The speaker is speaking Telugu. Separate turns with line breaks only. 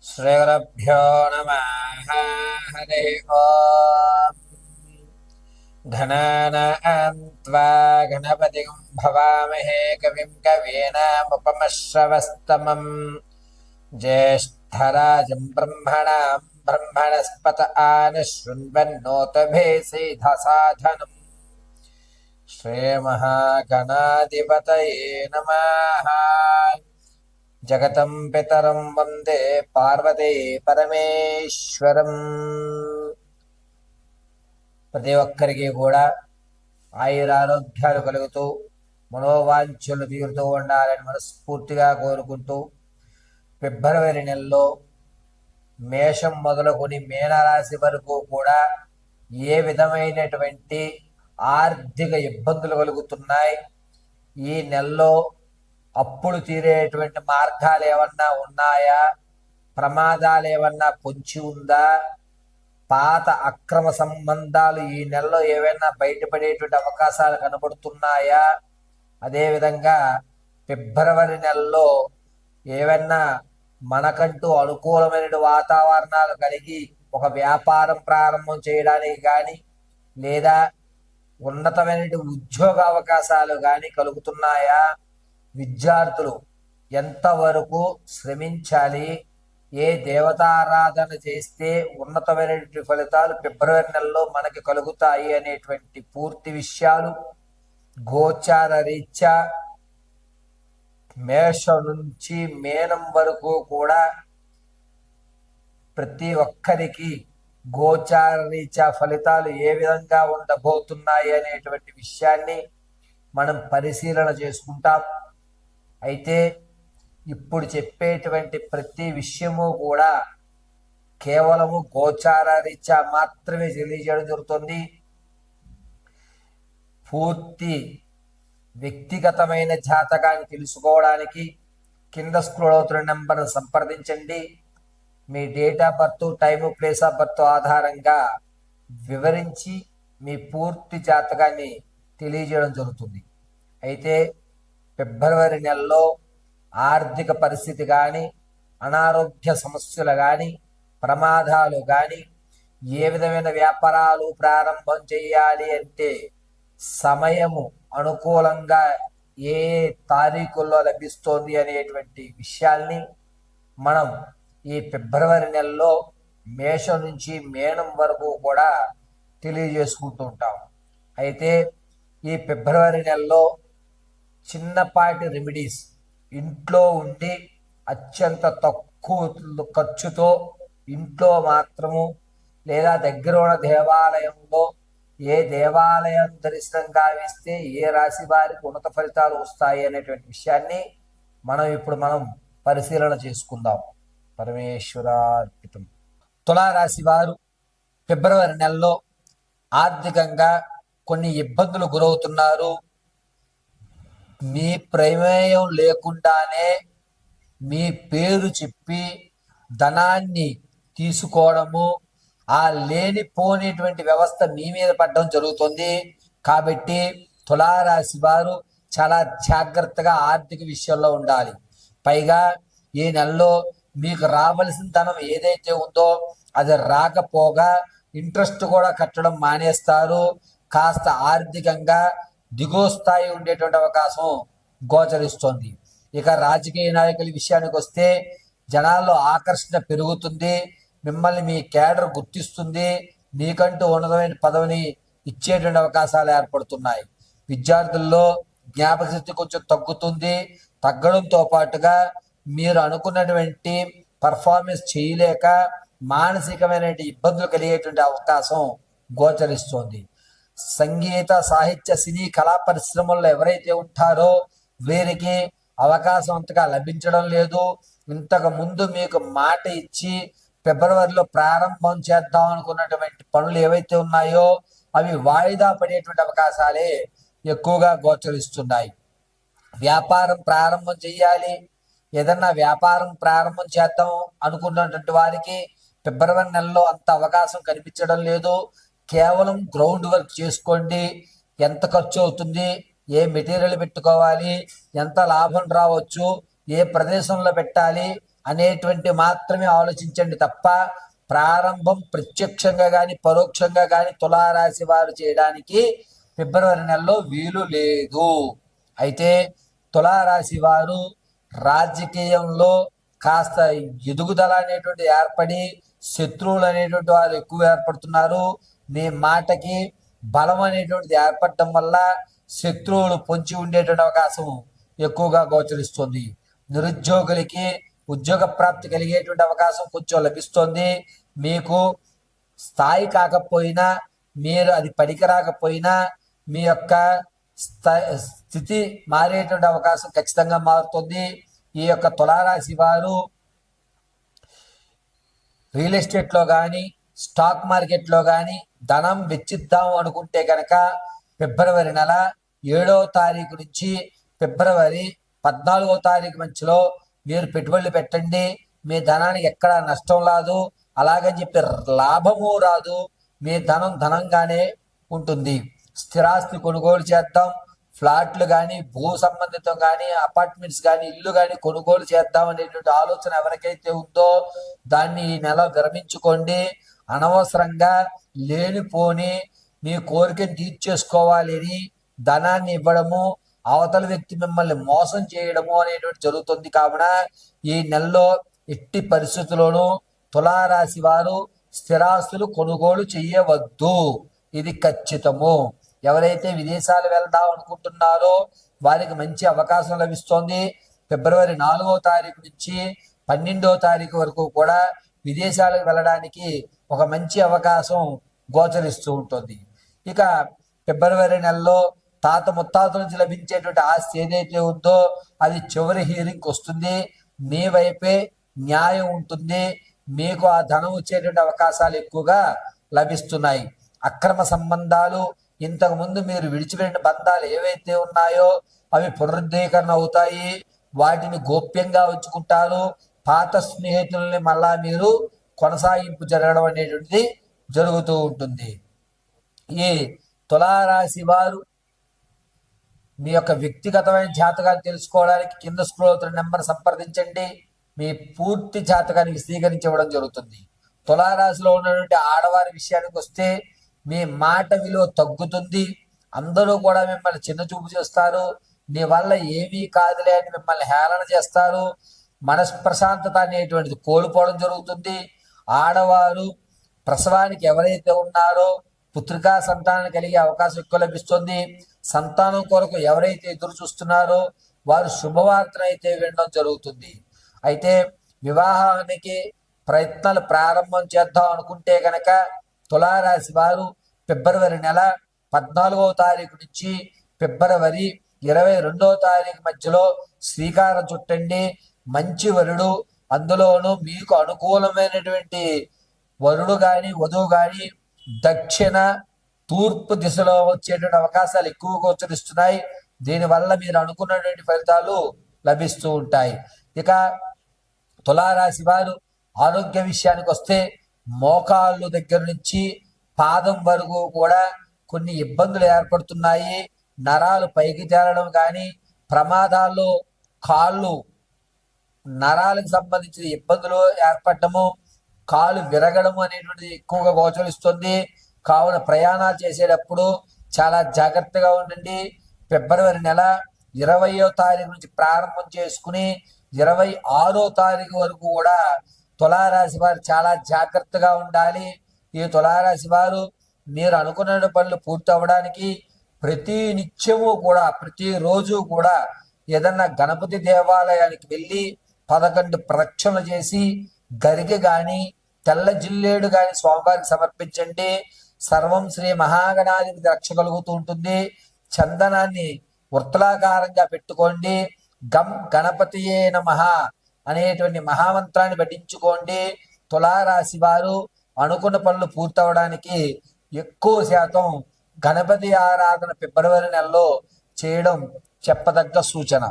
श्रीगुरुभ्यो नमः। हरिः ओम्। घनानां त्वा गणपतिं भवामहे कविं कवीनामुपमश्रवस्तमम् ज्येष्ठराजं ब्रह्मणां ब्रह्मणस्पत आनशृण्वन्नोतभे सीधसाधनम् श्रीमहागणाधिपतये नमः। जगतं पितरं वंदे पार्वती परमेश्वरं। ప్రతి ఒక్కరికి కూడా ఆయురారోగ్యాలు కలుగుతూ మనోవాంఛలు తీరుతూ ఉండాలని మనస్ఫూర్తిగా కోరుకుంటూ ఫిబ్రవరి నెలలో మేషం మొదలుకొని మీనరాశి వరకు కూడా ఏ విధమైనటువంటి ఆర్థిక ఇబ్బందులు కలుగుతున్నాయి, ఈ నెలలో అప్పులు తీరేటువంటి మార్గాలు ఏమన్నా ఉన్నాయా, ప్రమాదాలు ఏమన్నా పొంచి ఉందా, పాత అక్రమ సంబంధాలు ఈ నెలలో ఏవైనా బయటపడేటువంటి అవకాశాలు కనబడుతున్నాయా, అదేవిధంగా ఫిబ్రవరి నెలలో ఏవైనా మనకంటూ అనుకూలమైన వాతావరణాలు కలిగి ఒక వ్యాపారం ప్రారంభం చేయడానికి కానీ లేదా ఉన్నతమైన ఉద్యోగ అవకాశాలు కానీ కలుగుతున్నాయా, విద్యార్థులు ఎంతవరకు శ్రమించాలి, ఏ దేవతారాధన చేస్తే ఉన్నతమైనటువంటి ఫలితాలు ఫిబ్రవరి నెలలో మనకి కలుగుతాయి అనేటువంటి పూర్తి విషయాలు గోచార రీత్యా మేషం నుంచి మీనం వరకు కూడా ప్రతి ఒక్కరికి గోచార రీత్యా ఫలితాలు ఏ విధంగా ఉండబోతున్నాయి అనేటువంటి విషయాన్ని మనం పరిశీలన చేసుకుంటాం. అయితే ఇప్పుడు చెప్పేటువంటి ప్రతి విషయము కూడా కేవలము గోచార రీత్యా మాత్రమే తెలియజేయడం జరుగుతుంది. పూర్తి వ్యక్తిగతమైన జాతకాన్ని తెలుసుకోవడానికి కింద స్క్రోల్ అవుతున్న నెంబర్ను సంప్రదించండి. మీ date of birth, time, place of birth ఆధారంగా వివరించి మీ పూర్తి జాతకాన్ని తెలియజేయడం జరుగుతుంది. అయితే ఫిబ్రవరి నెలలో ఆర్థిక పరిస్థితి కానీ, అనారోగ్య సమస్యలు కానీ, ప్రమాదాలు కానీ, ఏ విధమైన వ్యాపారాలు ప్రారంభం చేయాలి అంటే సమయము అనుకూలంగా ఏ తారీఖుల్లో లభిస్తోంది అనేటువంటి విషయాల్ని మనం ఈ ఫిబ్రవరి నెలలో మేషం నుంచి మీనం వరకు కూడా తెలియజేసుకుంటూ ఉంటాం. అయితే ఈ ఫిబ్రవరి నెలలో చిన్నపాటి రెమెడీస్ ఇంట్లో ఉండి అత్యంత తక్కువ ఖర్చుతో ఇంట్లో మాత్రము లేదా దగ్గర ఉన్న దేవాలయంలో ఏ దేవాలయం దర్శనం గావిస్తే ఏ రాశి వారికి ఉన్నత ఫలితాలు వస్తాయి అనేటువంటి విషయాన్ని మనం పరిశీలన చేసుకుందాం. పరమేశ్వరార్పితం. తులారాశి వారు ఫిబ్రవరి నెలలో ఆర్థికంగా కొన్ని ఇబ్బందులు గురవుతున్నారు. మీ ప్రమేయం లేకుండానే మీ పేరు చెప్పి ధనాన్ని తీసుకోవడము, ఆ లేనిపోనేటువంటి వ్యవస్థ మీ మీద పడడం జరుగుతుంది. కాబట్టి తులారాశి వారు చాలా జాగ్రత్తగా ఆర్థిక విషయంలో ఉండాలి. పైగా ఈ నెలలో మీకు రావలసిన ధనం ఏదైతే ఉందో అది రాకపోగా ఇంట్రెస్ట్ కూడా కట్టడం మానేస్తారు. కాస్త ఆర్థికంగా దిగువ స్థాయి ఉండేటువంటి అవకాశం గోచరిస్తోంది. ఇక రాజకీయ నాయకుల విషయానికి వస్తే జనాల్లో ఆకర్షణ పెరుగుతుంది. మిమ్మల్ని మీ కేడర్ గుర్తిస్తుంది. మీకంటూ ఉన్నతమైన పదవిని ఇచ్చేటువంటి అవకాశాలు ఏర్పడుతున్నాయి. విద్యార్థుల్లో జ్ఞాపక శక్తి కొంచెం తగ్గుతుంది. తగ్గడంతో పాటుగా మీరు అనుకున్నటువంటి పర్ఫార్మెన్స్ చేయలేక మానసికమైన ఇబ్బందులు కలిగేటువంటి అవకాశం గోచరిస్తోంది. సంగీత, సాహిత్య, సినీ, కళా పరిశ్రమల్లో ఎవరైతే ఉంటారో వీరికి అవకాశం అంతగా లభించడం లేదు. ఇంతకు ముందు మీకు మాట ఇచ్చి ఫిబ్రవరిలో ప్రారంభం చేద్దాం అనుకున్నటువంటి పనులు ఏవైతే ఉన్నాయో అవి వాయిదా పడేటువంటి అవకాశాలే ఎక్కువగా గోచరిస్తున్నాయి. వ్యాపారం ప్రారంభం చేయాలి, ఏదన్నా వ్యాపారం ప్రారంభం చేద్దాం అనుకున్నటువంటి వారికి ఫిబ్రవరి నెలలో అంత అవకాశం కనిపించడం లేదు. కేవలం గ్రౌండ్ వర్క్ చేసుకోండి. ఎంత ఖర్చు అవుతుంది, ఏ మెటీరియల్ పెట్టుకోవాలి, ఎంత లాభం రావచ్చు, ఏ ప్రదేశంలో పెట్టాలి అనేటువంటి మాత్రమే ఆలోచించండి తప్ప ప్రారంభం ప్రత్యక్షంగా కానీ పరోక్షంగా కానీ తులారాశి వారు చేయడానికి ఫిబ్రవరి నెలలో వీలు లేదు. అయితే తులారాశి వారు రాజకీయంలో కాస్త ఎదుగుదల అనేటువంటి ఏర్పడి శత్రువులు అనేటువంటి వారు ఎక్కువ ఏర్పడుతున్నారు. మీ మాటకి బలం అనేటువంటిది ఏర్పడటం వల్ల శత్రువులు పొంచి ఉండేటువంటి అవకాశం ఎక్కువగా గోచరిస్తుంది. నిరుద్యోగులకి ఉద్యోగ ప్రాప్తి కలిగేటువంటి అవకాశం కొంచెం లభిస్తుంది. మీకు స్థాయి కాకపోయినా, మీరు అది పనికి రాకపోయినా మీ యొక్క స్థితి మారేటువంటి అవకాశం ఖచ్చితంగా మారుతుంది. ఈ యొక్క తులారాశి వారు రియల్ ఎస్టేట్లో కానీ స్టాక్ మార్కెట్లో కానీ ధనం వెచ్చిద్దాం అనుకుంటే కనుక ఫిబ్రవరి నెల 7వ తారీఖు నుంచి ఫిబ్రవరి 14వ తారీఖు మధ్యలో మీరు పెట్టుబడులు పెట్టండి. మీ ధనానికి ఎక్కడా నష్టం రాదు, అలాగని చెప్పి లాభము రాదు. మీ ధనం ధనంగానే ఉంటుంది. స్థిరాస్తి కొనుగోలు చేద్దాం, ఫ్లాట్లు కానీ భూ సంబంధితం కానీ అపార్ట్మెంట్స్ కానీ ఇల్లు కానీ కొనుగోలు చేద్దాం అనేటువంటి ఆలోచన ఎవరికైతే ఉందో దాన్ని ఈ నెల విరమించుకోండి. అనవసరంగా లేనిపోని మీ కోరికను తీర్చేసుకోవాలి అని ధనాన్ని ఇవ్వడము, అవతల వ్యక్తి మిమ్మల్ని మోసం చేయడము అనేటువంటి జరుగుతుంది. కావున ఈ నెలలో ఎట్టి పరిస్థితుల్లోనూ తులారాశి వారు స్థిరాస్తులు కొనుగోలు చేయవద్దు. ఇది ఖచ్చితము. ఎవరైతే విదేశాలు వెళ్దాం అనుకుంటున్నారో వారికి మంచి అవకాశం లభిస్తోంది. ఫిబ్రవరి 4వ తారీఖు నుంచి 12వ తారీఖు వరకు కూడా విదేశాలకు వెళ్ళడానికి ఒక మంచి అవకాశం గోచరిస్తూ ఉంటుంది. ఇక ఫిబ్రవరి నెలలో తాత ముత్తాతల నుంచి లభించేటువంటి ఆస్తి ఏదైతే ఉందో అది చివరి హీరింగ్కి వస్తుంది. మీ వైపే న్యాయం ఉంటుంది. మీకు ఆ ధనం వచ్చేటువంటి అవకాశాలు ఎక్కువగా లభిస్తున్నాయి. అక్రమ సంబంధాలు, ఇంతకుముందు మీరు విడిచిపెట్టిన బంధాలు ఏవైతే ఉన్నాయో అవి పునరుద్ధీకరణ అవుతాయి. వాటిని గోప్యంగా ఉంచుకుంటారు. పాత స్నేహితుల్ని మళ్ళా మీరు కొనసాగింపు జరగడం అనేటువంటిది జరుగుతూ ఉంటుంది. ఈ తులారాశి వారు మీ యొక్క వ్యక్తిగతమైన జాతకాన్ని తెలుసుకోవడానికి కింద స్క్రోల్ అవుతున్న నెంబర్ సంప్రదించండి. మీ పూర్తి జాతకాన్ని విశదీకరించడం జరుగుతుంది. తులారాశిలో ఉన్నటువంటి ఆడవారి విషయానికి వస్తే మీ మాట విలువ తగ్గుతుంది. అందరూ కూడా మిమ్మల్ని చిన్న చూపు చేస్తారు. నీ వల్ల ఏమీ కాదులే అని మిమ్మల్ని హేళన చేస్తారు. మనస్ప్రశాంతత అనేటువంటిది కోల్పోవడం జరుగుతుంది. ఆడవారు ప్రసవానికి ఎవరైతే ఉన్నారో పుత్రికా సంతానం కలిగే అవకాశం ఎక్కువ లభిస్తుంది. సంతానం కొరకు ఎవరైతే ఎదురు చూస్తున్నారో వారు శుభవార్తను అయితే వినడం జరుగుతుంది. అయితే వివాహానికి ప్రయత్నాలు ప్రారంభం చేద్దాం అనుకుంటే కనుక తులారాశి వారు ఫిబ్రవరి నెల 14వ తారీఖు నుంచి ఫిబ్రవరి 22వ తారీఖు మధ్యలో శ్రీకారం చుట్టండి. మంచి వరుడు, అందులోనూ మీకు అనుకూలమైనటువంటి వరుడు కానీ వధువు కానీ దక్షిణ తూర్పు దిశలో వచ్చేటువంటి అవకాశాలు ఎక్కువగా గోచరిస్తున్నాయి. దీనివల్ల మీరు అనుకున్నటువంటి ఫలితాలు లభిస్తూ ఉంటాయి. ఇక తులారాశి వారు ఆరోగ్య విషయానికి వస్తే మోకాళ్ళు దగ్గర నుంచి పాదం వరకు కూడా కొన్ని ఇబ్బందులు ఏర్పడుతున్నాయి. నరాలు పైకి తేలడం కానీ, ప్రమాదాల్లో కాళ్ళు నరాలకు సంబంధించిన ఇబ్బందులు ఏర్పడటము, కాలు విరగడము అనేటువంటిది ఎక్కువగా గోచరిస్తుంది. కావున ప్రయాణాలు చేసేటప్పుడు చాలా జాగ్రత్తగా ఉండండి. ఫిబ్రవరి నెల 20వ తారీఖు నుంచి ప్రారంభం చేసుకుని 26వ తారీఖు వరకు కూడా తులారాశి వారు చాలా జాగ్రత్తగా ఉండాలి. ఈ తులారాశి వారు మీరు అనుకున్న పనులు పూర్తి అవ్వడానికి ప్రతి నిత్యము కూడా ప్రతిరోజు కూడా ఏదన్నా గణపతి దేవాలయానికి వెళ్ళి 11 ప్రదక్షిణలు చేసి గరిగె గాని తెల్ల జిల్లేడు గాని స్వామివారికి సమర్పించండి. సర్వం శ్రీ మహాగణాధిపతి రక్ష కలుగుతూ ఉంటుంది. చందనాన్ని వృత్తలాకారంగా పెట్టుకోండి. గం గణపతియే నమః అనేటువంటి మహామంత్రాన్ని పఠించుకోండి. తులారాశి వారు అనుకున్న పనులు పూర్తవడానికి ఎక్కువ శాతం గణపతి ఆరాధన ఫిబ్రవరి నెలలో చేయడం చెప్పదగ్గ సూచన.